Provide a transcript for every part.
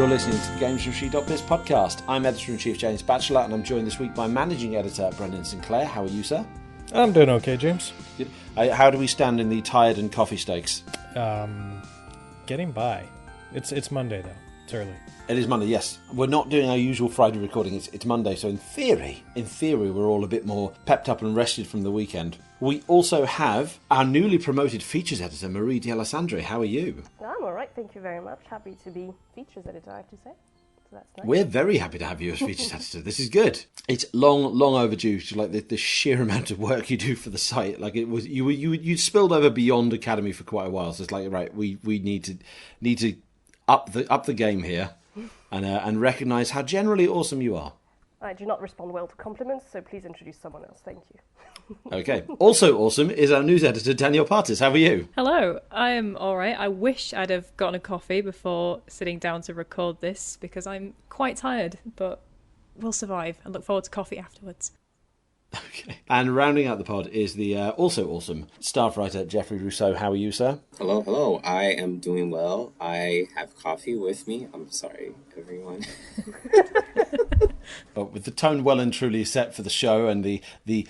You're listening to the GamesReview.biz podcast. I'm Editor-in-Chief James Batchelor, and I'm joined this week by Managing Editor Brendan Sinclair. How are you, sir? I'm doing okay, James. Good. How do we stand in the tired and coffee stakes? Getting by. It's Monday, though. It's early. It is Monday, yes. We're not doing our usual Friday recording. It's Monday, so in theory, we're all a bit more pepped up and rested from the weekend. We also have our newly promoted features editor, Marie D'Alessandri. How are you? I'm all right, thank you very much. Happy to be features editor, I have to say. So that's nice. We're very happy to have you as features editor. This is good. It's long overdue to like the sheer amount of work you do for the site. Like it was, you spilled over beyond Academy for quite a while. So it's like, right, we need to up the game here. And recognise how generally awesome you are. I do not respond well to compliments, so please introduce someone else. Thank you. Okay. Also awesome is our news editor, Danielle Partis. How are you? Hello. I am all right. I wish I'd have gotten a coffee before sitting down to record this, because I'm quite tired, but we'll survive and look forward to coffee afterwards. Okay. And rounding out the pod is the also awesome staff writer, Jeffrey Rousseau. How are you, sir? Hello. I am doing well. I have coffee with me. I'm sorry, everyone. But with the tone well and truly set for the show and the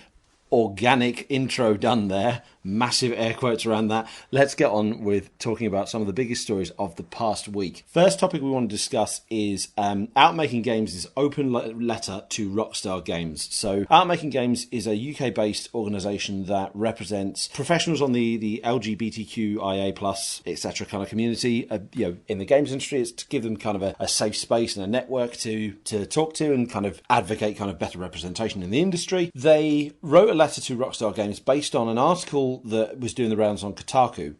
organic intro done there, massive air quotes around that, let's get on with talking about some of the biggest stories of the past week. First topic we want to discuss is Outmaking Games' open letter to Rockstar Games. So Outmaking Games is a UK-based organisation that represents professionals on the LGBTQIA+, etc. kind of community. In the games industry, it's to give them kind of a safe space and a network to talk to and kind of advocate kind of better representation in the industry. They wrote a letter to Rockstar Games based on an article that was doing the rounds on Kotaku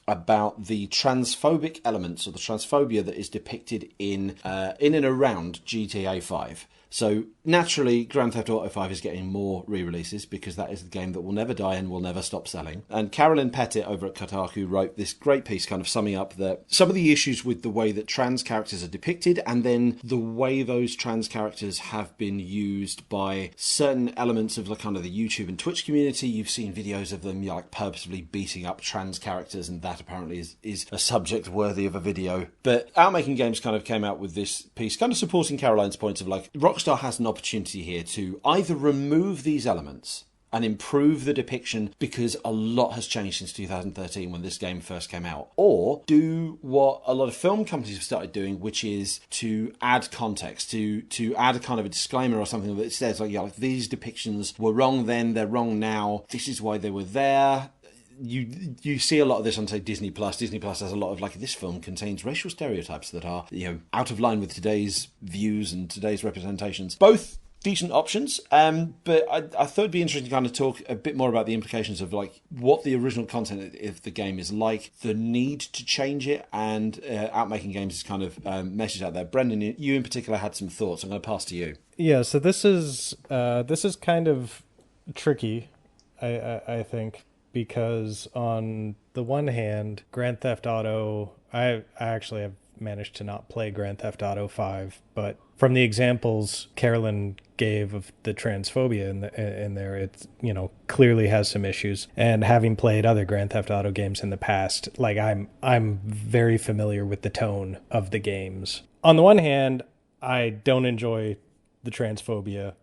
about the transphobic elements or the transphobia that is depicted in and around GTA 5. So naturally, Grand Theft Auto 5 is getting more re-releases because that is the game that will never die and will never stop selling. And Carolyn Pettit over at Kotaku wrote this great piece kind of summing up some of the issues with the way that trans characters are depicted and then the way those trans characters have been used by certain elements of the kind of the YouTube and Twitch community. You've seen videos of them like purposefully beating up trans characters, and that apparently is a subject worthy of a video. But Outmaking Games kind of came out with this piece kind of supporting Caroline's points of like, Rockstar has an opportunity here to either remove these elements and improve the depiction because a lot has changed since 2013 when this game first came out, or do what a lot of film companies have started doing, which is to add context, to add a kind of a disclaimer or something that says like these depictions were wrong then, they're wrong now, this is why they were there. You see a lot of this on, say, Disney Plus. Disney Plus has a lot of, like, this film contains racial stereotypes that are, out of line with today's views and today's representations. Both decent options, but I thought it'd be interesting to kind of talk a bit more about the implications of, like, what the original content of the game is like, the need to change it, and Outmaking Games is kind of message out there. Brendan, you in particular had some thoughts. I'm going to pass to you. Yeah, so this is kind of tricky, I think. Because on the one hand, Grand Theft Auto, I actually have managed to not play Grand Theft Auto 5, but from the examples Carolyn gave of the transphobia in there, it clearly has some issues. And having played other Grand Theft Auto games in the past, like I'm very familiar with the tone of the games. On the one hand, I don't enjoy the transphobia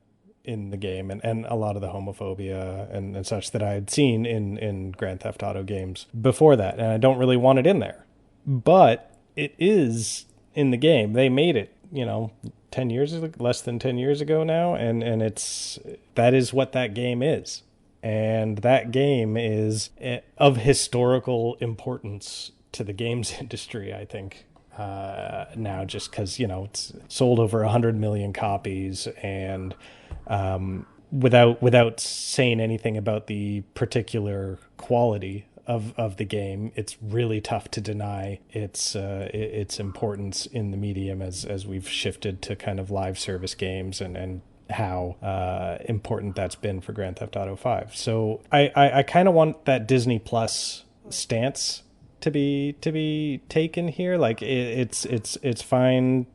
in the game and a lot of the homophobia and such that I had seen in Grand Theft Auto games before that, and I don't really want it in there. But it is in the game. They made it, 10 years, less than 10 years ago now, and that is what that game is. And that game is of historical importance to the games industry, I think. Now, just because, it's sold over 100 million copies, and without saying anything about the particular quality of the game, it's really tough to deny its importance in the medium as we've shifted to kind of live service games and how important that's been for Grand Theft Auto 5. So I kind of want that Disney Plus stance to be taken here. Like it's fine.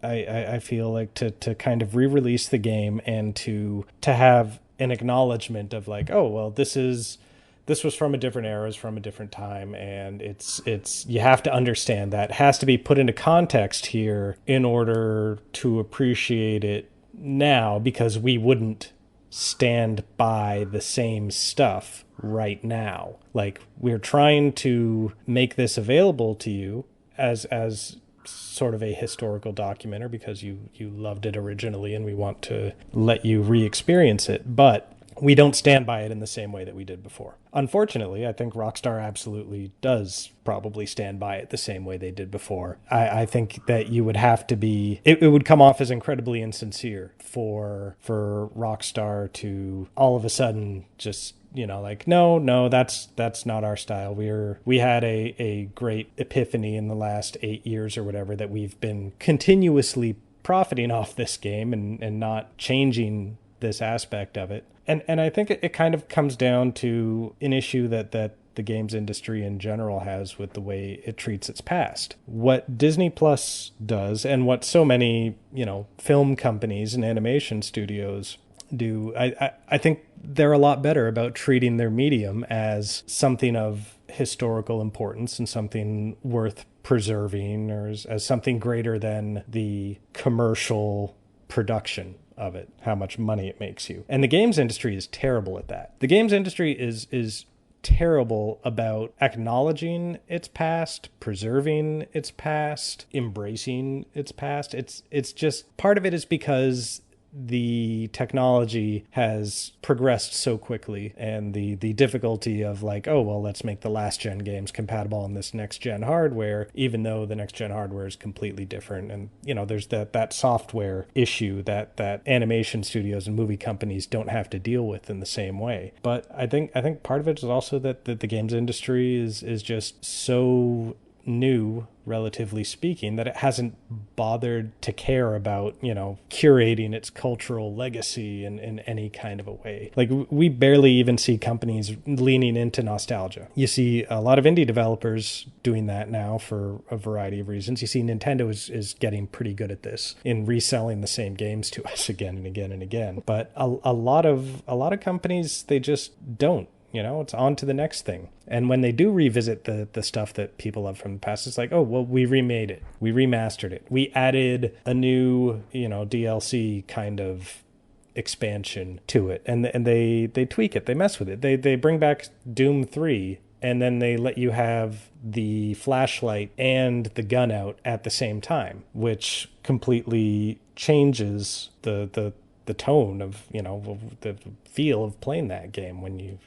I feel like to kind of re-release the game and to have an acknowledgement of like, oh well, this is this was from a different era, it's from a different time, and it's you have to understand that. It has to be put into context here in order to appreciate it now, because we wouldn't stand by the same stuff right now. Like, we're trying to make this available to you as sort of a historical documenter because you loved it originally and we want to let you re-experience it, but we don't stand by it in the same way that we did before. Unfortunately, I think Rockstar absolutely does probably stand by it the same way they did before. I think that you would have to be, it would come off as incredibly insincere for Rockstar to all of a sudden just, like, no, that's not our style. We had a great epiphany in the last 8 years or whatever, that we've been continuously profiting off this game and not changing this aspect of it. And I think it kind of comes down to an issue that the games industry in general has with the way it treats its past. What Disney Plus does, and what so many, film companies and animation studios do, I think they're a lot better about treating their medium as something of historical importance and something worth preserving, or as something greater than the commercial production of it, how much money it makes you. And the games industry is terrible at that. The games industry is terrible about acknowledging its past, preserving its past, embracing its past. It's just, part of it is because the technology has progressed so quickly, and the difficulty of like, oh, well, let's make the last gen games compatible on this next gen hardware, even though the next gen hardware is completely different. And, there's that software issue that animation studios and movie companies don't have to deal with in the same way. But I think part of it is also that the games industry is just so new, relatively speaking, that it hasn't bothered to care about, curating its cultural legacy in any kind of a way. Like, we barely even see companies leaning into nostalgia. You see a lot of indie developers doing that now for a variety of reasons. You see Nintendo is getting pretty good at this, in reselling the same games to us again and again and again. But a lot of companies, they just don't. It's on to the next thing. And when they do revisit the stuff that people love from the past, it's like, oh, well, we remade it. We remastered it. We added a new, DLC kind of expansion to it. And they tweak it. They mess with it. They bring back Doom 3, and then they let you have the flashlight and the gun out at the same time, which completely changes the tone of, the feel of playing that game when you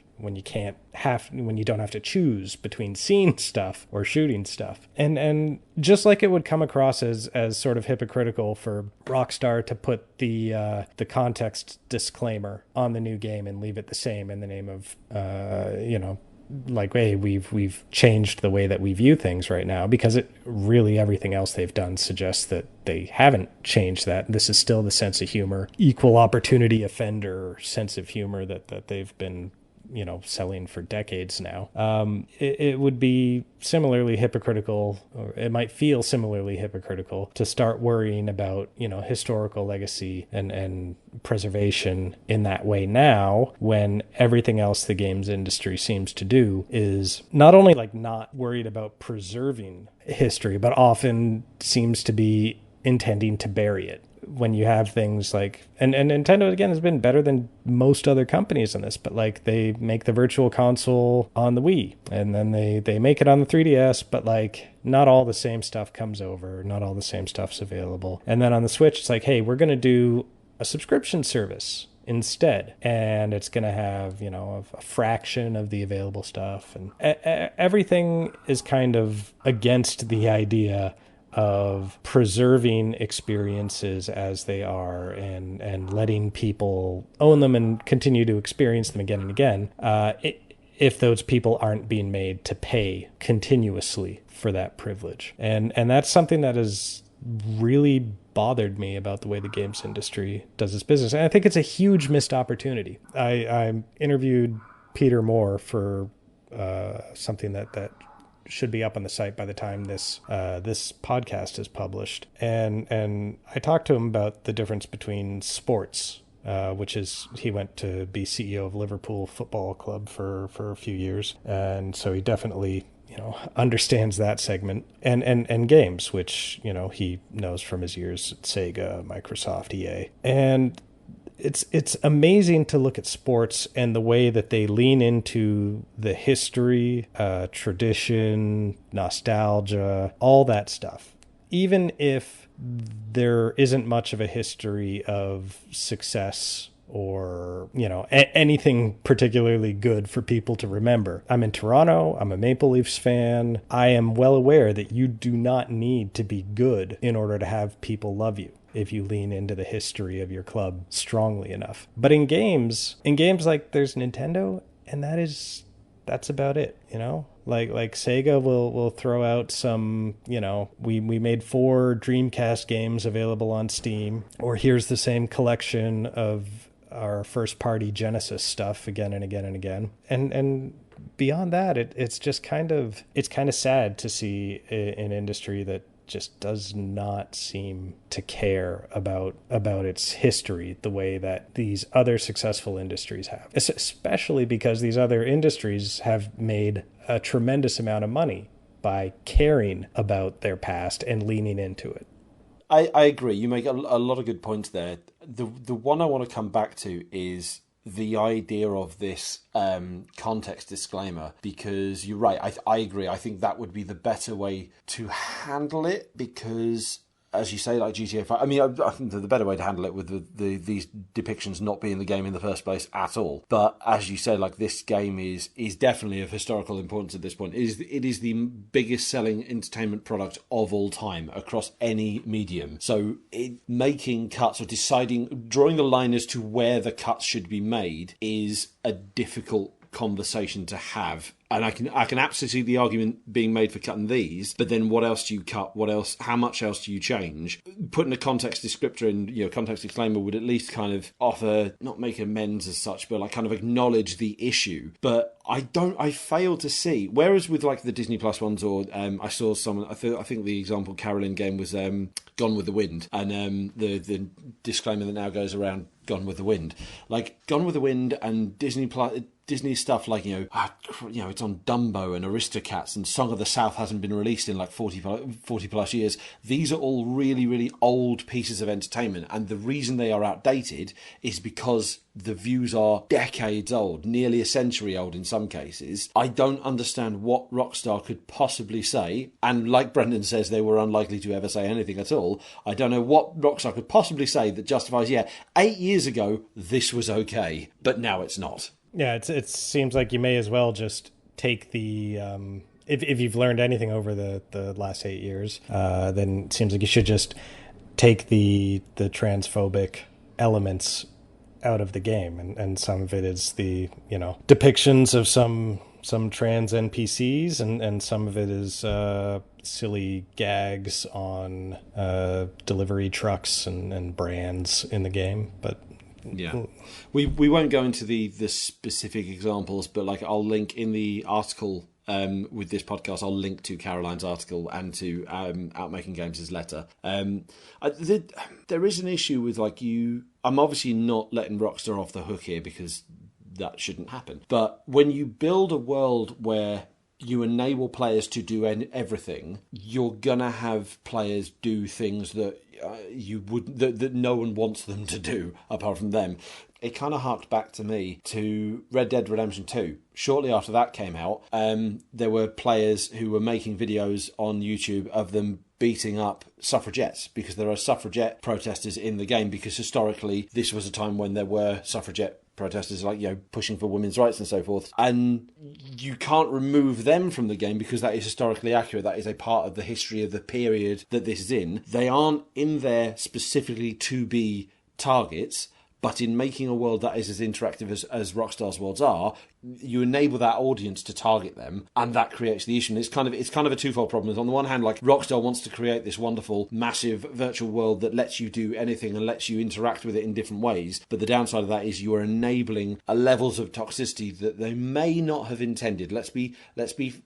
don't have to choose between seeing stuff or shooting stuff. And just like it would come across as sort of hypocritical for Rockstar to put the context disclaimer on the new game and leave it the same in the name of like, hey, we've changed the way that we view things right now, because it really, everything else they've done suggests that they haven't changed that. This is still the sense of humor, equal opportunity offender sense of humor that they've been selling for decades now. It would be similarly hypocritical, or it might feel similarly hypocritical, to start worrying about, historical legacy and preservation in that way now, when everything else the games industry seems to do is not only like not worried about preserving history, but often seems to be intending to bury it. When you have things like, and Nintendo again has been better than most other companies in this, but like, they make the virtual console on the Wii, and then they make it on the 3DS, but like, not all the same stuff comes over, not all the same stuff's available. And then on the Switch, it's like, hey, we're going to do a subscription service instead, and it's going to have, a fraction of the available stuff, and everything is kind of against the idea of preserving experiences as they are, and letting people own them and continue to experience them again and again, if those people aren't being made to pay continuously for that privilege. And that's something that has really bothered me about the way the games industry does its business. And I think it's a huge missed opportunity. I interviewed Peter Moore for something that should be up on the site by the time this podcast is published. And I talked to him about the difference between sports he went to be CEO of Liverpool Football Club for a few years. And so he definitely, understands that segment and games, which, he knows from his years at Sega, Microsoft, EA. And it's amazing to look at sports and the way that they lean into the history, tradition, nostalgia, all that stuff. Even if there isn't much of a history of success or, anything particularly good for people to remember. I'm in Toronto. I'm a Maple Leafs fan. I am well aware that you do not need to be good in order to have people love you if you lean into the history of your club strongly enough. But in games like there's Nintendo, and that's about it, Like Sega will throw out some, we made 4 Dreamcast games available on Steam, or here's the same collection of our first party Genesis stuff again and again and again. And beyond that, it's just kind of sad to see an industry that just does not seem to care about its history the way that these other successful industries have, especially because these other industries have made a tremendous amount of money by caring about their past and leaning into it. I agree. You make a lot of good points there. The one I want to come back to is the idea of this context disclaimer, because you're right. I agree. I think that would be the better way to handle it, because, as you say, like GTA 5, I think the better way to handle it with these depictions not being the game in the first place at all. But as you say, like, this game is definitely of historical importance at this point. It is the biggest selling entertainment product of all time across any medium. So making cuts or drawing the line as to where the cuts should be made is a difficult conversation to have. And I can absolutely see the argument being made for cutting these, but then what else do you cut? What else? How much else do you change? Putting a context descriptor in, context disclaimer would at least kind of offer, not make amends as such, but like kind of acknowledge the issue. But I fail to see. Whereas with like the Disney Plus ones, or I saw someone, I think the example Carolyn game was Gone with the Wind, and the disclaimer that now goes around Gone with the Wind, like Gone with the Wind and Disney stuff, like it's on Dumbo and Aristocats, and Song of the South hasn't been released in like 40 plus years. These are all really, really old pieces of entertainment, and the reason they are outdated is because the views are decades old, nearly a century old in some cases. I don't understand what Rockstar could possibly say, and like Brendan says, they were unlikely to ever say anything at all. I don't know what Rockstar could possibly say that justifies, 8 years ago this was okay, but now it's not. Yeah, it seems like you may as well just take the if you've learned anything over the last 8 years, then it seems like you should just take the transphobic elements out of the game, and some of it is the depictions of some trans NPCs, and some of it is silly gags on delivery trucks and brands in the game, but. Yeah, we won't go into the specific examples, but like I'll link in the article with this podcast, I'll link to Caroline's article and to Outmaking Games' letter. There is an issue with I'm obviously not letting Rockstar off the hook here, because that shouldn't happen. But when you build a world where you enable players to do everything, you're gonna have players do things that that no one wants them to do apart from them. It kind of harked back to me to Red Dead Redemption 2. Shortly after that came out, there were players who were making videos on YouTube of them beating up suffragettes, because there are suffragette protesters in the game, because historically this was a time when there were suffragette protesters, pushing for women's rights and so forth, and you can't remove them from the game because that is historically accurate. That is a part of the history of the period that this is in. They aren't in there specifically to be targets, but in making a world that is as interactive as Rockstar's worlds are, you enable that audience to target them, and that creates the issue. And it's kind of a twofold problem. On the one hand, like, Rockstar wants to create this wonderful, massive virtual world that lets you do anything and lets you interact with it in different ways. But the downside of that is you are enabling levels of toxicity that they may not have intended. Let's be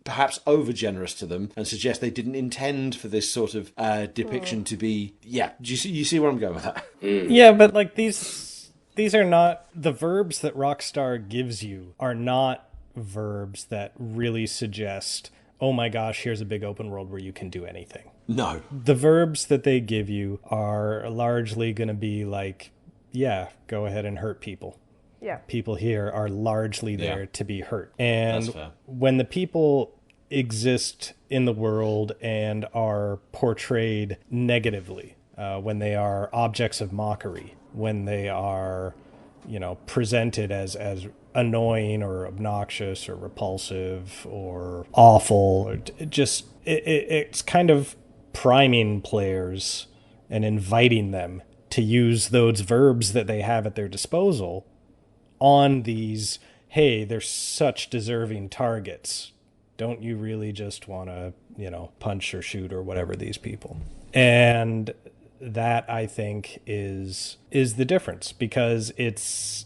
perhaps over generous to them and suggest they didn't intend for this sort of depiction to be. Yeah, you see where I'm going with that? Yeah, but like these these are not the verbs that Rockstar gives you are not verbs that really suggest, oh my gosh, here's a big open world where you can do anything. No. The verbs that they give you are largely going to be like, yeah, go ahead and hurt people. Yeah. People here are largely there to be hurt. That's And fair. when the people exist in the world and are portrayed negatively, when they are objects of mockery, when they are, presented as annoying or obnoxious or repulsive or awful, or it's kind of priming players and inviting them to use those verbs that they have at their disposal on these, hey, they're such deserving targets. Don't you really just want to, punch or shoot or whatever these people? And that, I think, is the difference, because it's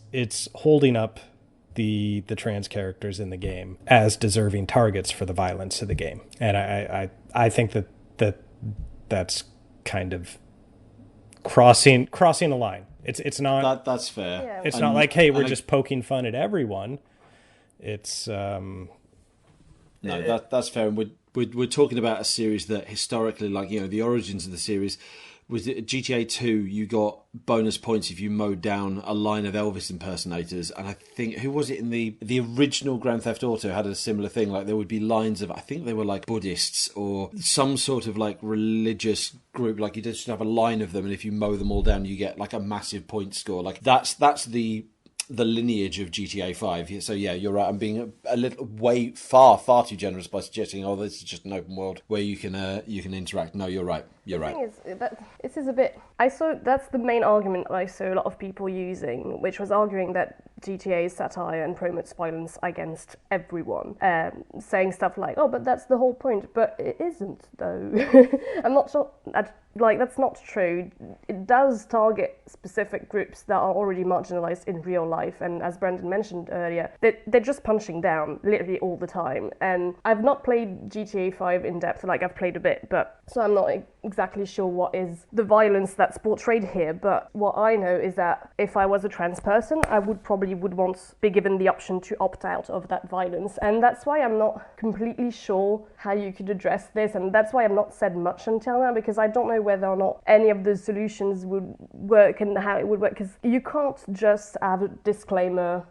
holding up the trans characters in the game as deserving targets for the violence of the game. And I think that's kind of crossing a line. It's not That's fair. Yeah. it's not like, hey, we're just poking fun at everyone. It's No, that's fair. And we're talking about a series that historically, like, the origins of the series, was GTA 2, you got bonus points if you mowed down a line of Elvis impersonators. And I think, who was it in the original Grand Theft Auto had a similar thing. Like, there would be lines of, I think they were like Buddhists or some sort of like religious group. Like, you just have a line of them, and if you mow them all down, you get like a massive point score. Like, that's the lineage of GTA 5. So yeah, you're right. I'm being a little far too generous by suggesting, oh, this is just an open world where you can interact. No, you're right. You're right. The thing is, this is a bit. That's the main argument I saw a lot of people using, which was arguing that GTA is satire and promotes violence against everyone, saying stuff like, "Oh, but that's the whole point." But it isn't, though. I'm not sure. That's not true. It does target specific groups that are already marginalized in real life, and as Brandon mentioned earlier, they're just punching down literally all the time. And I've not played GTA 5 in depth. Like, I've played a bit, but so I'm not exactly sure what is the violence that's portrayed here. But what I know is that if I was a trans person, I would want to be given the option to opt out of that violence, and that's why I'm not completely sure how you could address this, and that's why I've not said much until now, because I don't know whether or not any of the solutions would work and how it would work, because you can't just have a disclaimer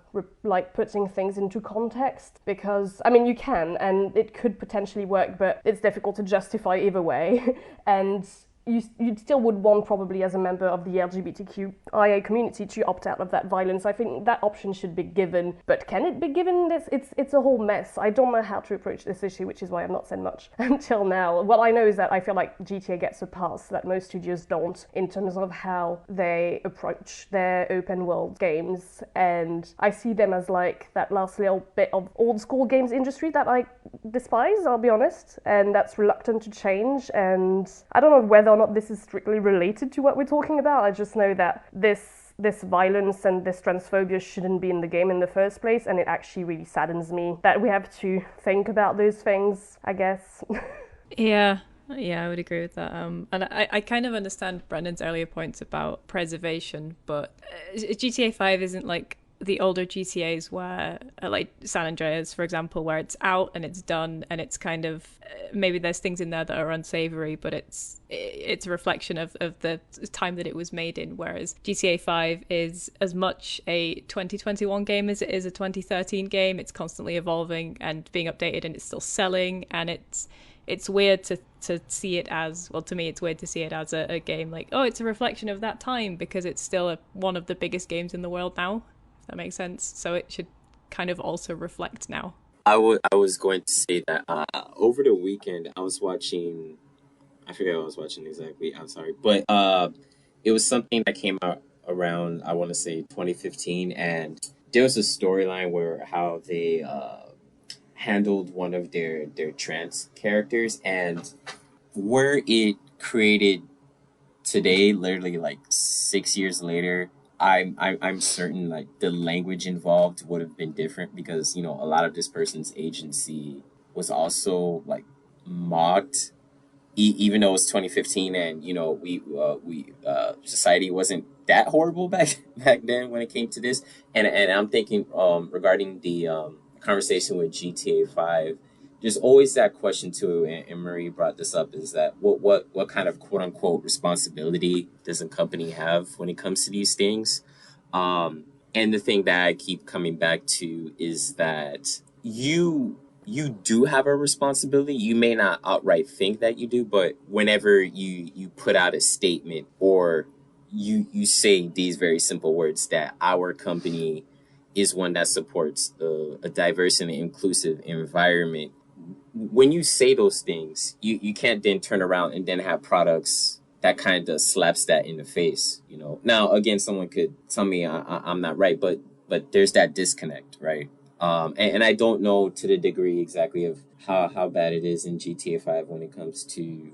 like putting things into context, because I mean you can and it could potentially work, but it's difficult to justify either way. And you still would want, probably as a member of the LGBTQIA community, to opt out of that violence. I think that option should be given, but can it be given? It's a whole mess. I don't know how to approach this issue, which is why I've not said much until now. What I know is that I feel like GTA gets a pass that most studios don't, in terms of how they approach their open world games, and I see them as like that last little bit of old school games industry that I despise, I'll be honest, and that's reluctant to change. And I don't know whether or not this is strictly related to what we're talking about. I just know that this violence and this transphobia shouldn't be in the game in the first place, and it actually really saddens me that we have to think about those things, I guess. Yeah, I would agree with that. And I kind of understand Brendan's earlier points about preservation, but GTA 5 isn't like the older GTAs where, like San Andreas, for example, where it's out and it's done, and it's kind of, maybe there's things in there that are unsavory, but it's a reflection of the time that it was made in, whereas GTA 5 is as much a 2021 game as it is a 2013 game. It's constantly evolving and being updated, and it's still selling, and it's weird to see it as, well, to me it's weird to see it as a game like, oh, it's a reflection of that time, because it's still one of the biggest games in the world now, if that makes sense. So it should kind of also reflect now. I was going to say that over the weekend I was watching, I forget what I was watching exactly, I'm sorry, but it was something that came out around, I want to say 2015, and there was a storyline where how they handled one of their trans characters, and where it created today, literally like 6 years later, I'm certain like the language involved would have been different, because, you know, a lot of this person's agency was also like mocked even though it's 2015 and we society wasn't that horrible back then when it came to this, and I'm thinking regarding the conversation with GTA 5, there's always that question too, and Marie brought this up, is that what kind of quote unquote responsibility does a company have when it comes to these things? And the thing that I keep coming back to is that you do have a responsibility. You may not outright think that you do, but whenever you put out a statement, or you say these very simple words that our company is one that supports a diverse and inclusive environment, when you say those things, you can't then turn around and then have products that kind of slaps that in the face. Now again, someone could tell me I'm not right, but there's that disconnect, right? And I don't know to the degree exactly of how bad it is in GTA 5 when it comes to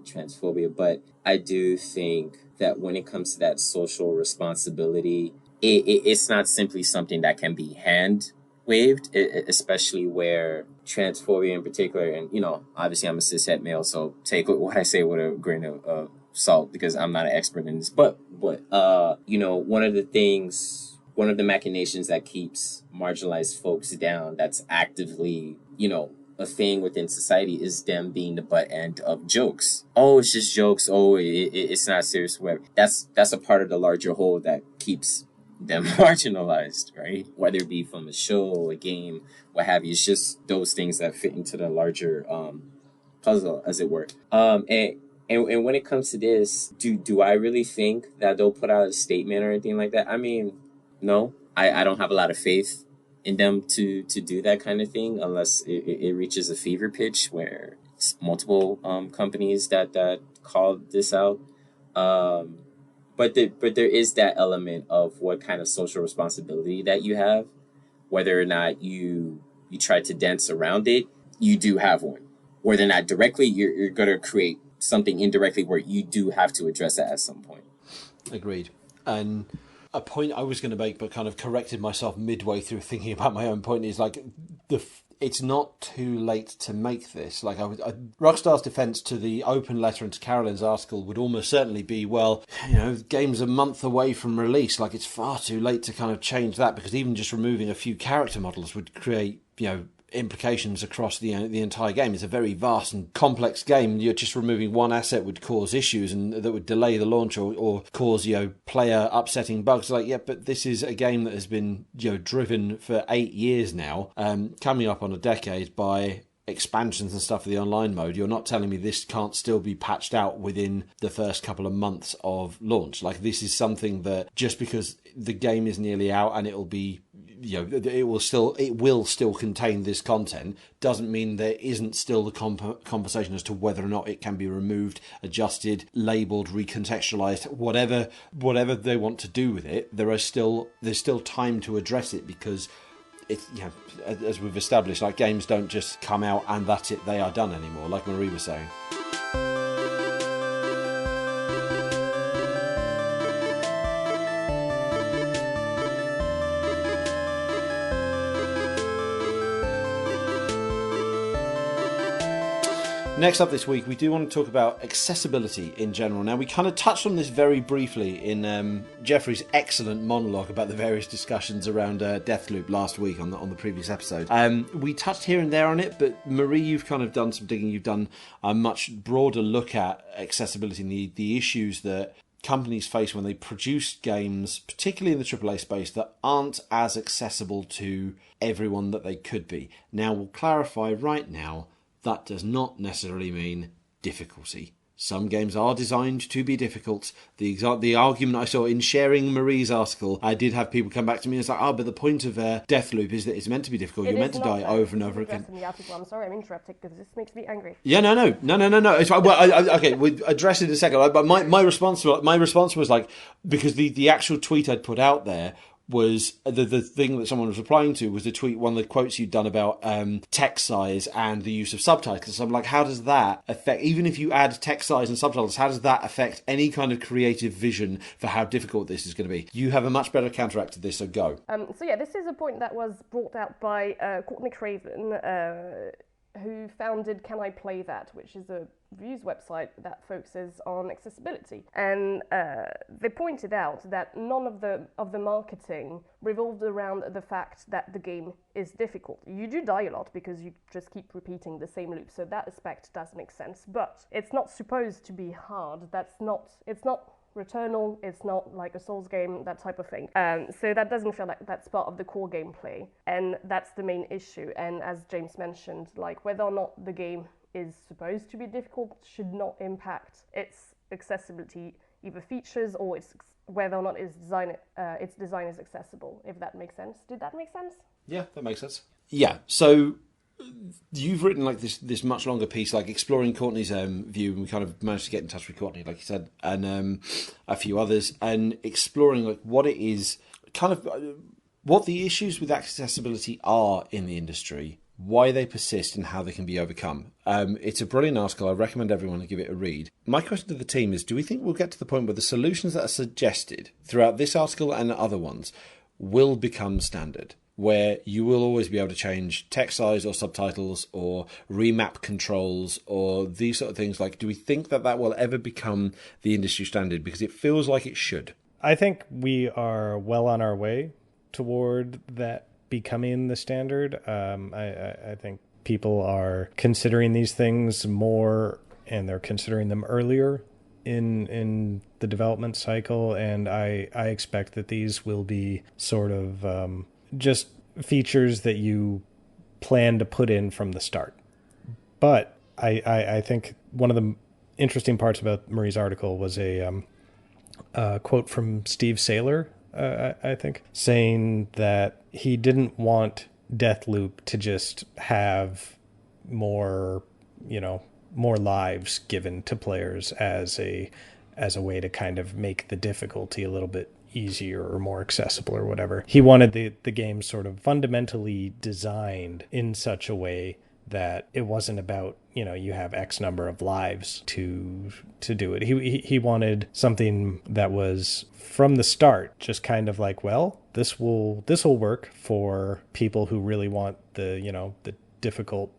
transphobia, but I do think that when it comes to that social responsibility, it's not simply something that can be hand waved, especially where transphobia in particular, and obviously I'm a cishet male, so take what I say with a grain of salt, because I'm not an expert in this, but one of the machinations that keeps marginalized folks down, that's actively a thing within society, is them being the butt end of jokes. Oh, it's just jokes. Oh, it's not serious. Whatever. That's a part of the larger whole that keeps them marginalized, right? Whether it be from a show, a game, what have you. It's just those things that fit into the larger puzzle, as it were. And when it comes to this, do I really think that they'll put out a statement or anything like that? I mean, no, I don't have a lot of faith in them to do that kind of thing, unless it reaches a fever pitch where it's multiple companies that call this out. But there is that element of what kind of social responsibility that you have, whether or not you try to dance around it. You do have one. Whether or not directly, you're going to create something indirectly where you do have to address that at some point. Agreed. And a point I was going to make, but kind of corrected myself midway through thinking about my own point, is like it's not too late to make this. Like Rockstar's defense to the open letter and to Carolyn's article would almost certainly be, well, game's a month away from release. Like, it's far too late to kind of change that, because even just removing a few character models would create, implications across the entire game. It's a very vast and complex game. You're just removing one asset would cause issues, and that would delay the launch or cause player upsetting bugs. Like, yeah, but this is a game that has been driven for 8 years now, coming up on a decade, by expansions and stuff for the online mode. You're not telling me this can't still be patched out within the first couple of months of launch. Like, this is something that, just because the game is nearly out and it'll be it will still contain this content, doesn't mean there isn't still the conversation as to whether or not it can be removed, adjusted, labelled, recontextualized, whatever they want to do with it. There's still time to address it, because it's, as we've established, like, games don't just come out and that's it, they are done anymore, like Marie was saying. Next up this week, we do want to talk about accessibility in general. Now, we kind of touched on this very briefly in Jeffrey's excellent monologue about the various discussions around Deathloop last week on the previous episode. We touched here and there on it, but Marie, you've kind of done some digging. You've done a much broader look at accessibility and the issues that companies face when they produce games, particularly in the AAA space, that aren't as accessible to everyone that they could be. Now, we'll clarify right now, that does not necessarily mean difficulty. Some games are designed to be difficult. The argument I saw in sharing Marie's article, I did have people come back to me and say, but the point of Deathloop is that it's meant to be difficult. You're meant to die over and over again. In the article. I'm sorry, I'm interrupting because this makes me angry. Yeah, no. It's, well, okay, we'll address it in a second. But my response was like, because the actual tweet I'd put out there was the thing that someone was replying to was the tweet, one of the quotes you'd done about text size and the use of subtitles. So I'm like, how does that affect, even if you add text size and subtitles, how does that affect any kind of creative vision for how difficult this is going to be? You have a much better counteract to this, so go. So yeah, this is a point that was brought out by Courtney Craven, who founded Can I Play That, which is a reviews website that focuses on accessibility. And they pointed out that none of the marketing revolved around the fact that the game is difficult. You do die a lot because you just keep repeating the same loop, so that aspect does make sense. But it's not supposed to be hard. It's not Returnal, it's not like a Souls game, that type of thing. So that doesn't feel like that's part of the core gameplay, and that's the main issue. And as James mentioned, like whether or not the game is supposed to be difficult should not impact its accessibility, either features or whether or not its design is accessible. If that makes sense. Did that make sense? Yeah, that makes sense. Yeah, so you've written like this much longer piece, like exploring Courtney's view, and we kind of managed to get in touch with Courtney, like you said, and a few others, and exploring like what it is, kind of what the issues with accessibility are in the industry, why they persist, and how they can be overcome. It's a brilliant article. I recommend everyone to give it a read. My question to the team is, do we think we'll get to the point where the solutions that are suggested throughout this article and other ones will become standard, where you will always be able to change text size or subtitles or remap controls or these sort of things? Like, do we think that will ever become the industry standard? Because it feels like it should. I think we are well on our way toward that becoming the standard. I think people are considering these things more, and they're considering them earlier in the development cycle, and I expect that these will be sort of just features that you plan to put in from the start. But I think one of the interesting parts about Marie's article was a quote from Steve Saylor, I think, saying that he didn't want Deathloop to just have more lives given to players as a way to kind of make the difficulty a little bit easier or more accessible or whatever. He wanted the game sort of fundamentally designed in such a way that it wasn't about, you have X number of lives to do it. He wanted something that was from the start just kind of like, well, this will work for people who really want the difficult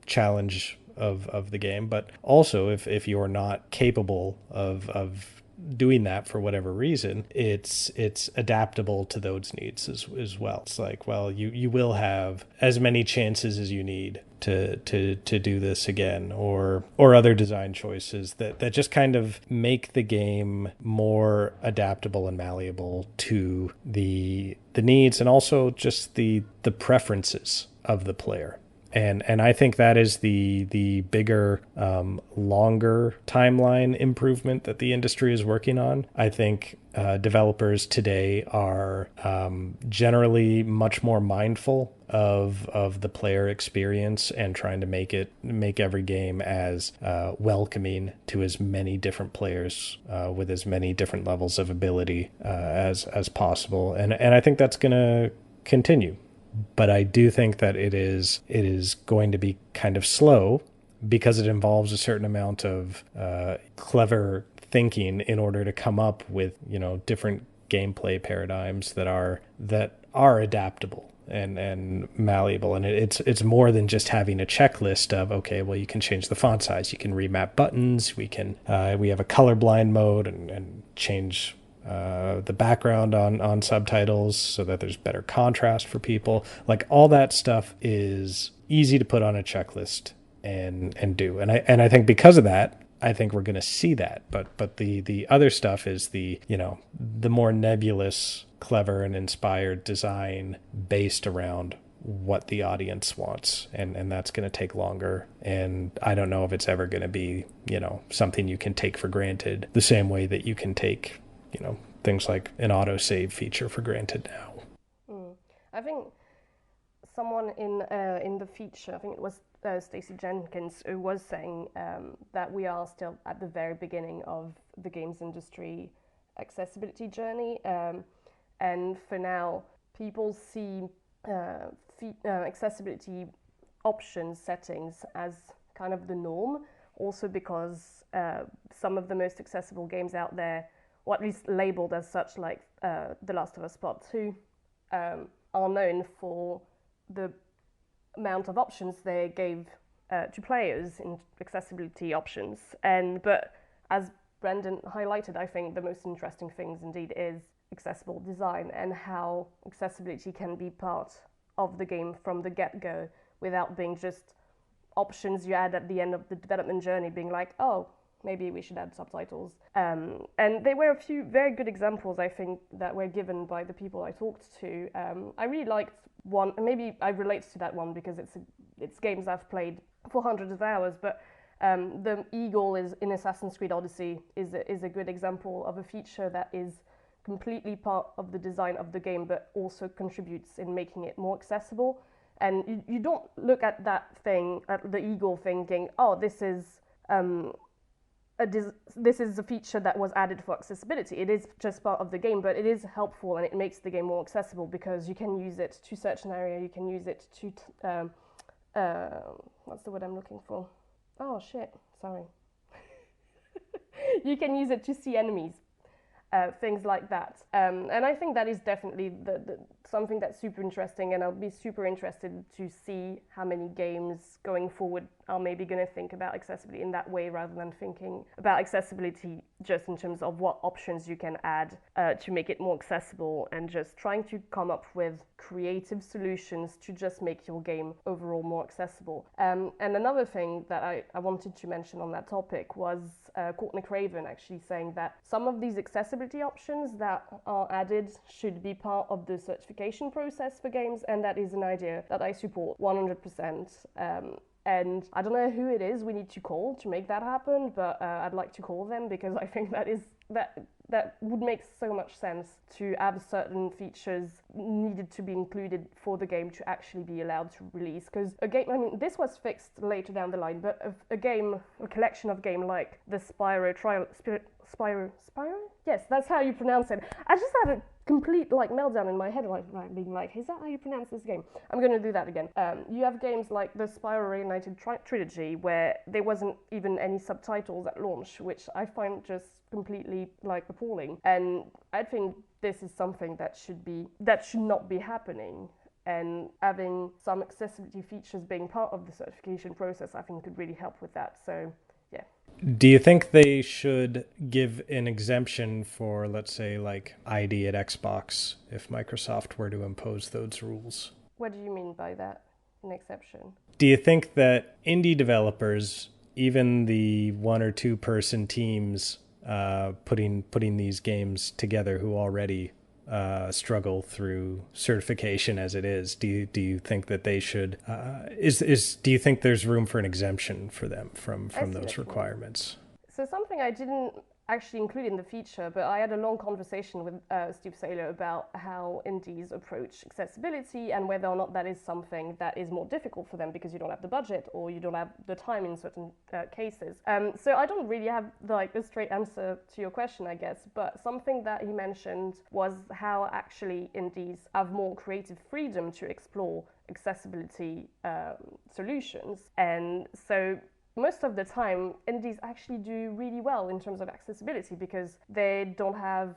challenge of the game, but also if you're not capable of doing that for whatever reason, it's adaptable to those needs as well. It's like, well, you will have as many chances as you need to do this again, or other design choices that just kind of make the game more adaptable and malleable to the needs and also just the preferences of the player. And I think that is the bigger, longer timeline improvement that the industry is working on. I think developers today are generally much more mindful of the player experience and trying to make every game as welcoming to as many different players with as many different levels of ability as possible. And I think that's going to continue. But I do think that it is going to be kind of slow because it involves a certain amount of clever thinking in order to come up with different gameplay paradigms that are adaptable and malleable. And it's more than just having a checklist of, okay, well, you can change the font size, you can remap buttons, we have a colorblind mode and change the background on subtitles so that there's better contrast for people. Like, all that stuff is easy to put on a checklist and do. And I think because of that, I think we're going to see that. But the other stuff is the more nebulous, clever and inspired design based around what the audience wants, and that's going to take longer. And I don't know if it's ever going to be something you can take for granted the same way that you can take things like an autosave feature for granted now. I think someone in the feature, I think it was Stacey Jenkins, who was saying that we are still at the very beginning of the games industry accessibility journey, and for now people see accessibility options settings as kind of the norm, also because some of the most accessible games out there, or at least labeled as such, like The Last of Us Part 2, are known for the amount of options they gave to players in accessibility options. But as Brendan highlighted, I think the most interesting things indeed is accessible design and how accessibility can be part of the game from the get-go without being just options you add at the end of the development journey, being like, oh, maybe we should add subtitles. And there were a few very good examples, I think, that were given by the people I talked to. I really liked one, and maybe I relate to that one because it's games I've played for hundreds of hours, but the eagle is in Assassin's Creed Odyssey is a good example of a feature that is completely part of the design of the game, but also contributes in making it more accessible. And you don't look at that thing, at the eagle, thinking, oh, this is a feature that was added for accessibility. It is just part of the game, but it is helpful and it makes the game more accessible because you can use it to search an area, you can use it to, what's the word I'm looking for? Oh, shit, sorry. You can use it to see enemies. Things like that. And I think that is definitely the something that's super interesting, and I'll be super interested to see how many games going forward are maybe going to think about accessibility in that way rather than thinking about accessibility just in terms of what options you can add to make it more accessible, and just trying to come up with creative solutions to just make your game overall more accessible. And another thing that I wanted to mention on that topic was Courtney Craven actually saying that some of these accessibility options that are added should be part of the certification process for games, and that is an idea that I support 100%. And I don't know who it is we need to call to make that happen, but I'd like to call them because I think that would make so much sense to have certain features needed to be included for the game to actually be allowed to release. Because a game, I mean, this was fixed later down the line, but a collection of game like the Spyro trial, Spyro? Yes, that's how you pronounce it. I just had a complete meltdown in my head, being like, is that how you pronounce this game? I'm going to do that again. You have games like the Spyro Reignited trilogy where there wasn't even any subtitles at launch, which I find just completely appalling. And I think this is something that should not be happening. And having some accessibility features being part of the certification process, I think could really help with that. So, yeah. Do you think they should give an exemption for, let's say, ID at Xbox if Microsoft were to impose those rules? What do you mean by that, an exception? Do you think that indie developers, even the 1 or 2 person teams putting these games together who already struggle through certification as it is, do you think that they should do you think there's room for an exemption for them from those requirements? So something I didn't actually include in the feature, but I had a long conversation with Steve Saylor about how indies approach accessibility and whether or not that is something that is more difficult for them because you don't have the budget or you don't have the time in certain cases. So I don't really have a straight answer to your question, I guess, but something that he mentioned was how actually indies have more creative freedom to explore accessibility solutions. And so most of the time, indies actually do really well in terms of accessibility because they don't have,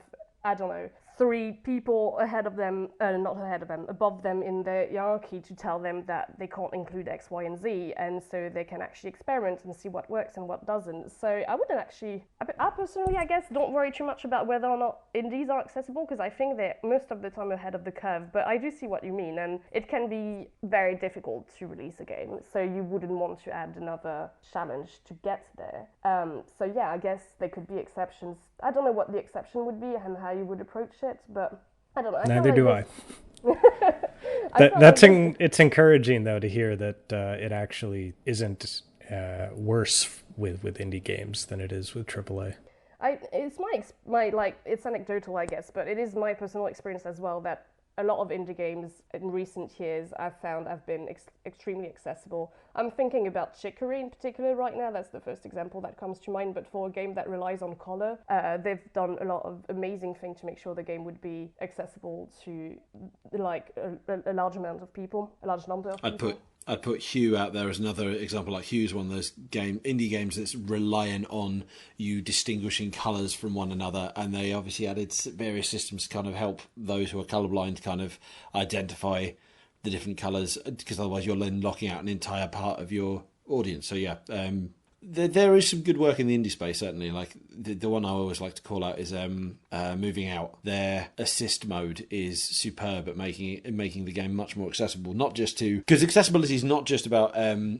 3 people above them in the hierarchy to tell them that they can't include X, Y, and Z, and so they can actually experiment and see what works and what doesn't. So I personally, I guess, don't worry too much about whether or not indies are accessible because I think they're most of the time ahead of the curve, but I do see what you mean, and it can be very difficult to release a game, so you wouldn't want to add another challenge to get there. So yeah, I guess there could be exceptions. I don't know what the exception would be and how you would approach it, but I don't know. Neither do I. It's encouraging though to hear that it actually isn't worse with indie games than it is with AAA. It's it's anecdotal, I guess, but it is my personal experience as well that a lot of indie games in recent years I've found have been extremely accessible. I'm thinking about Chicory in particular right now. That's the first example that comes to mind. But for a game that relies on color, they've done a lot of amazing things to make sure the game would be accessible to a large amount of people, a large number of people. I'd put Hue out there as another example. Like Hue's one of those indie games that's reliant on you distinguishing colours from one another, and they obviously added various systems to kind of help those who are colourblind kind of identify the different colours, because otherwise you're then locking out an entire part of your audience. So yeah, there is some good work in the indie space, certainly. Like the one I always like to call out is Moving Out. Their assist mode is superb at making the game much more accessible. Not just to, because accessibility is not just about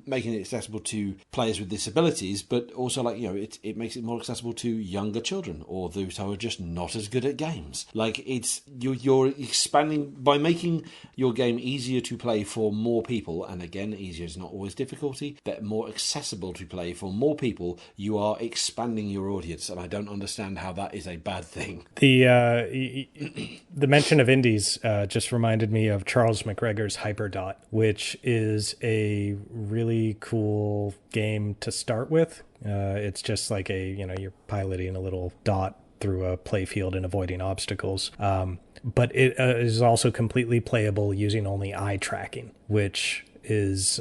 making it accessible to players with disabilities, but also like, you know, it makes it more accessible to younger children or those who are just not as good at games. Like it's you're expanding by making your game easier to play for more people, and again, easier is not always difficulty, but more accessible to play for more people. You are expanding your audience, and I don't understand how that is a bad thing. The mention of indies just reminded me of Charles McGregor's Hyperdot, which is a really cool game to start with. It's just like you're piloting a little dot through a playfield and avoiding obstacles. But it is also completely playable using only eye tracking, which is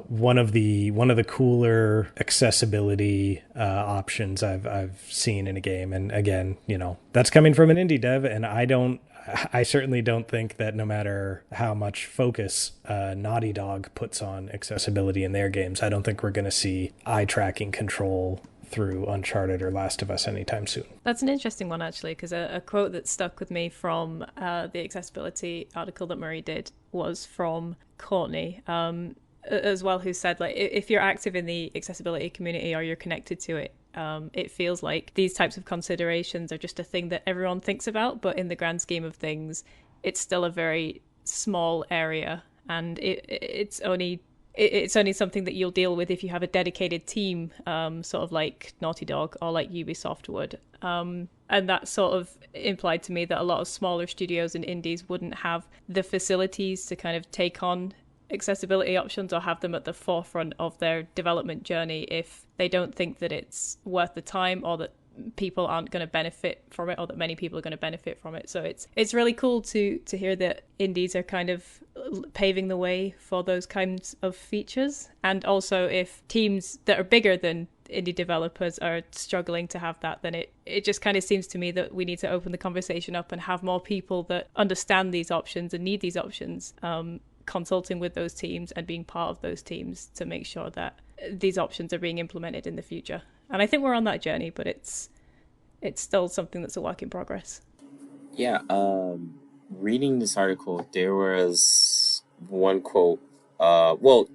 one of the cooler accessibility options I've seen in a game. And again, that's coming from an indie dev, and I certainly don't think that no matter how much focus Naughty Dog puts on accessibility in their games, I don't think we're going to see eye tracking control through Uncharted or Last of Us anytime soon. That's an interesting one, actually, because a quote that stuck with me from the accessibility article that Murray did was from Courtney as well, who said, like, if you're active in the accessibility community or you're connected to it, it feels like these types of considerations are just a thing that everyone thinks about, but in the grand scheme of things, it's still a very small area, and it's only something that you'll deal with if you have a dedicated team, sort of like Naughty Dog or like Ubisoft would. And that sort of implied to me that a lot of smaller studios and indies wouldn't have the facilities to kind of take on accessibility options or have them at the forefront of their development journey if they don't think that it's worth the time, or that people aren't going to benefit from it, or that many people are going to benefit from it. So it's really cool to hear that indies are kind of paving the way for those kinds of features. And also, if teams that are bigger than indie developers are struggling to have that, then it just kind of seems to me that we need to open the conversation up and have more people that understand these options and need these options consulting with those teams and being part of those teams to make sure that these options are being implemented in the future. And I think we're on that journey, but it's still something that's a work in progress. Yeah, reading this article, there was one quote,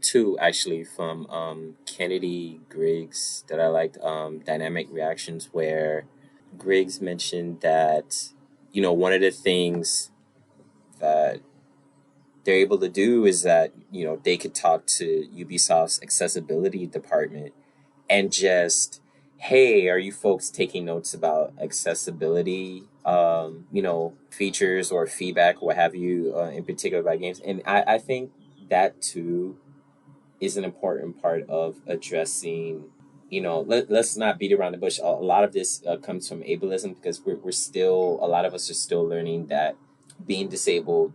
two actually, from Kennedy Griggs that I liked, Dynamic Reactions, where Griggs mentioned that, one of the things that they're able to do is that, they could talk to Ubisoft's accessibility department and just, hey, are you folks taking notes about accessibility, features or feedback or what have you, in particular about games? And I think that too is an important part of addressing, let's not beat around the bush. A lot of this comes from ableism, because a lot of us are still learning that being disabled,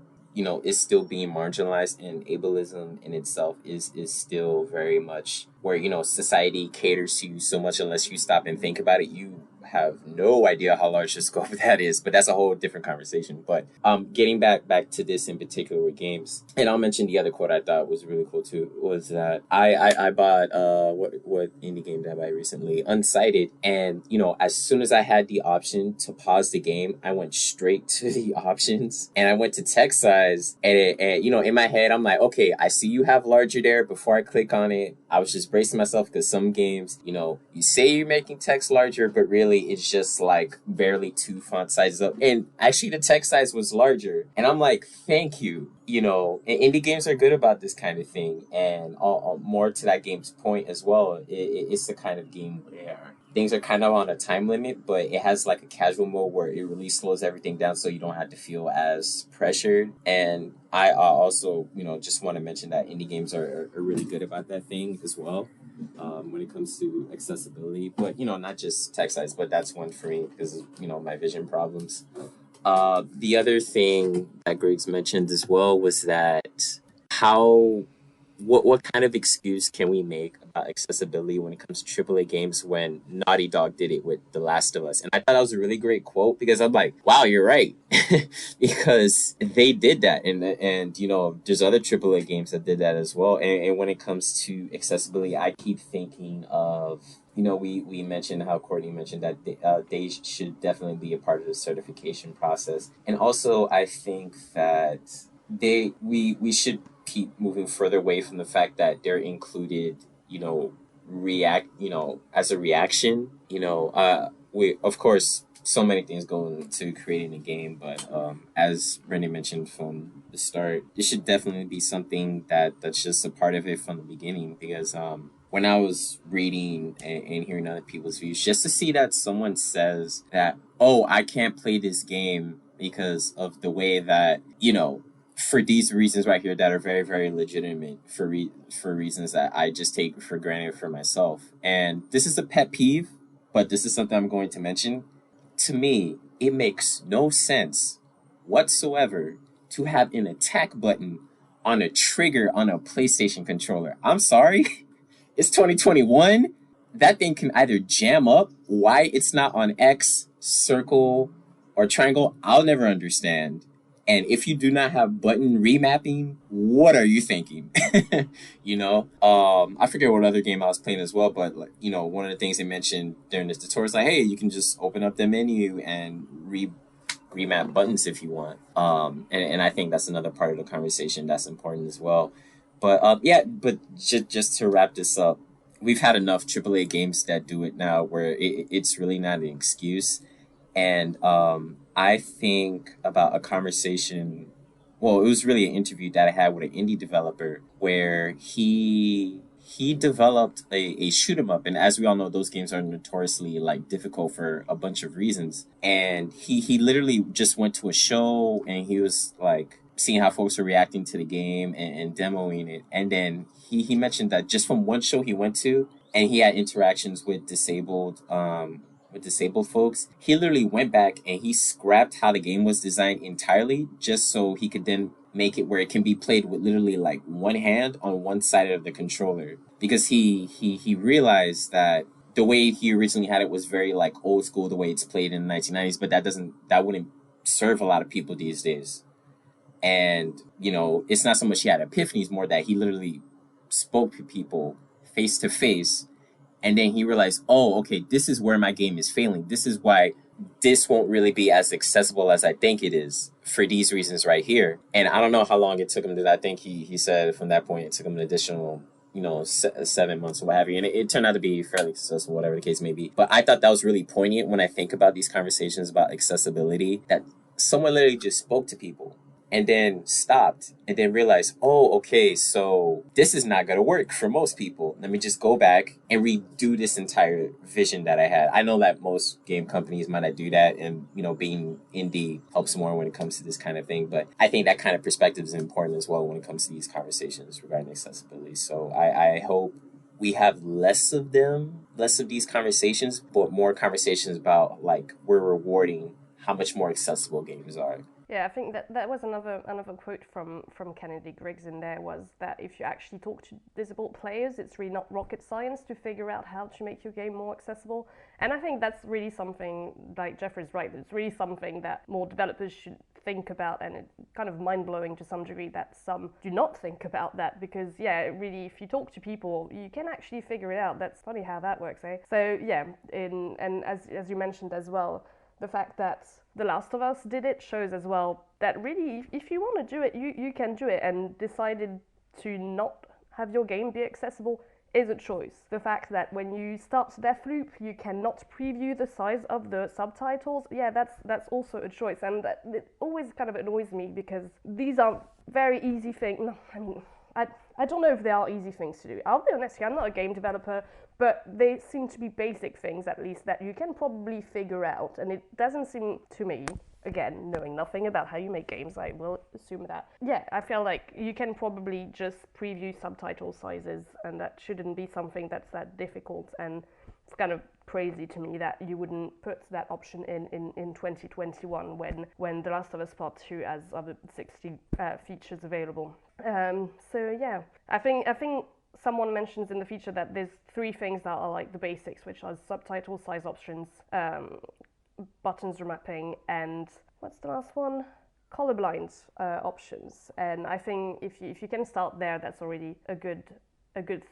is still being marginalized, and ableism in itself is still very much where, society caters to you so much. Unless you stop and think about it, you have no idea how large the scope of that is, but that's a whole different conversation. But getting back to this in particular with games, and I'll mention the other quote I thought was really cool too, was that I bought what indie game did I buy recently? Unsighted. And as soon as I had the option to pause the game, I went straight to the options and I went to text size, and in my head I'm like, okay, I see you have larger there. Before I click on it, I was just bracing myself, because some games, you say you're making text larger, but really it's just like barely 2 font sizes up. And actually the text size was larger. And I'm like, thank you. And indie games are good about this kind of thing. And more to that game's point as well, it's the kind of game where things are kind of on a time limit, but it has like a casual mode where it really slows everything down so you don't have to feel as pressured. And I also, just want to mention that indie games are really good about that thing as well, when it comes to accessibility. But, not just text size, but that's one for me because of, my vision problems. The other thing that Griggs mentioned as well was that how what kind of excuse can we make about accessibility when it comes to AAA games when Naughty Dog did it with The Last of Us? And I thought that was a really great quote because I'm like, wow, you're right. Because they did that. And you know, there's other AAA games that did that as well. And when it comes to accessibility, I keep thinking of, you know, we mentioned how Courtney mentioned that they should definitely be a part of the certification process. And also, I think that we should keep moving further away from the fact that they're included, you know, as a reaction. We, of course, so many things go into creating a game, but as Renee mentioned from the start, it should definitely be something that's just a part of it from the beginning. Because when I was reading and hearing other people's views, just to see that someone says that, oh, I can't play this game because of the way that, you know, for these reasons right here that are very, very legitimate for reasons that I just take for granted for myself. And this is a pet peeve, but this is something I'm going to mention. To me, it makes no sense whatsoever to have an attack button on a trigger on a PlayStation controller. I'm sorry. It's 2021. That thing can either jam up. Why it's not on X, circle, or triangle, I'll never understand. And if you do not have button remapping, what are you thinking? I forget what other game I was playing as well, but like, you know, one of the things they mentioned during this tutorial is like, hey, you can just open up the menu and remap buttons if you want. And I think that's another part of the conversation that's important as well. But just to wrap this up, we've had enough AAA games that do it now where it's really not an excuse. And I think about a conversation. Well, it was really an interview that I had with an indie developer where he developed a shoot 'em up, and as we all know, those games are notoriously like difficult for a bunch of reasons. And he literally just went to a show and he was like seeing how folks were reacting to the game and demoing it. And then he mentioned that just from one show he went to, and he had interactions with disabled folks, he literally went back and he scrapped how the game was designed entirely just so he could then make it where it can be played with literally like one hand on one side of the controller. Because he realized that the way he originally had it was very like old school, the way it's played in the 1990s, but that wouldn't serve a lot of people these days. And, you know, it's not so much he had epiphanies, more that he literally spoke to people face to face. And then he realized, oh, okay, this is where my game is failing. This is why this won't really be as accessible as I think it is for these reasons right here. And I don't know how long it took him I think he said from that point, it took him an additional, 7 months or what have you. And it turned out to be fairly successful, whatever the case may be. But I thought that was really poignant when I think about these conversations about accessibility, that someone literally just spoke to people and then stopped and then realized, oh, okay, so this is not going to work for most people. Let me just go back and redo this entire vision that I had. I know that most game companies might not do that, and, being indie helps more when it comes to this kind of thing. But I think that kind of perspective is important as well when it comes to these conversations regarding accessibility. So I hope we have less of these conversations, but more conversations about, like, we're rewarding how much more accessible games are. Yeah, I think that was another quote from Kennedy Griggs in there, was that if you actually talk to disabled players, it's really not rocket science to figure out how to make your game more accessible. And I think that's really something, like Jeffrey's right, it's really something that more developers should think about, and it's kind of mind-blowing to some degree that some do not think about that, because really, if you talk to people, you can actually figure it out. That's funny how that works, eh? So and as you mentioned as well, the fact that The Last of Us did it shows as well that really, if you want to do it, you can do it, and decided to not have your game be accessible is a choice. The fact that when you start Deathloop, you cannot preview the size of the subtitles, that's also a choice. And it always kind of annoys me, because these are very easy things. No, I mean, I don't know if they are easy things to do. I'll be honest here, I'm not a game developer, but they seem to be basic things, at least, that you can probably figure out. And it doesn't seem to me, again, knowing nothing about how you make games, I will assume that. Yeah, I feel like you can probably just preview subtitle sizes, and that shouldn't be something that's that difficult. And kind of crazy to me that you wouldn't put that option in 2021 when The Last of Us Part 2 has other 60 features available. So yeah, I think someone mentions in the feature that there's 3 things that are like the basics, which are subtitle size options, buttons remapping, and what's the last one? Colorblind options. And I think if you can start there, that's already a good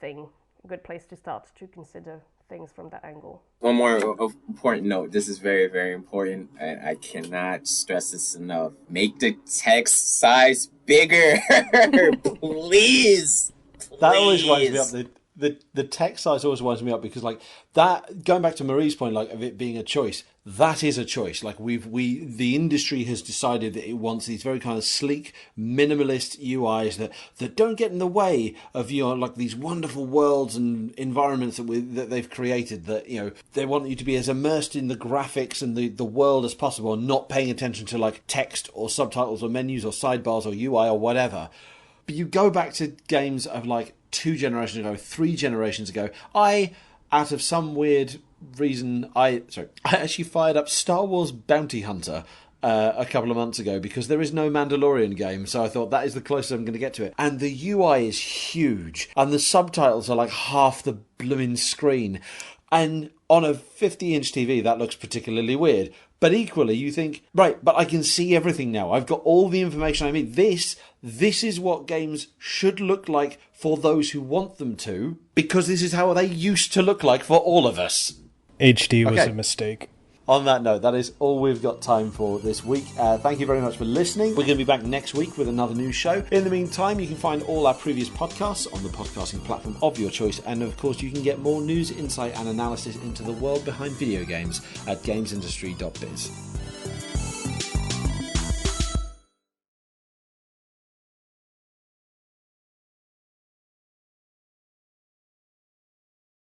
thing, a good place to start to consider things from that angle. One more important note. This is very, very important. I cannot stress this enough. Make the text size bigger, please. That always winds me up. The text size always winds me up because, like, that, going back to Marie's point, like, of it being a choice, that is a choice. Like, the industry has decided that it wants these very kind of sleek, minimalist UIs that don't get in the way of, you know, like, these wonderful worlds and environments that they've created. That, you know, they want you to be as immersed in the graphics and the world as possible, and not paying attention to, like, text or subtitles or menus or sidebars or UI or whatever. But you go back to games of, like, 2 generations ago, 3 generations ago, out of some weird reason, I actually fired up Star Wars Bounty Hunter a couple of months ago because there is no Mandalorian game, so I thought that is the closest I'm going to get to it. And the UI is huge, and the subtitles are like half the blooming screen. And on a 50-inch TV, that looks particularly weird. But equally, you think, right, but I can see everything now. I've got all the information I need. This is what games should look like for those who want them to, because this is how they used to look like for all of us. HD was a mistake. On that note, that is all we've got time for this week. Thank you very much for listening. We're going to be back next week with another new show. In the meantime, you can find all our previous podcasts on the podcasting platform of your choice. And of course, you can get more news, insight and analysis into the world behind video games at gamesindustry.biz.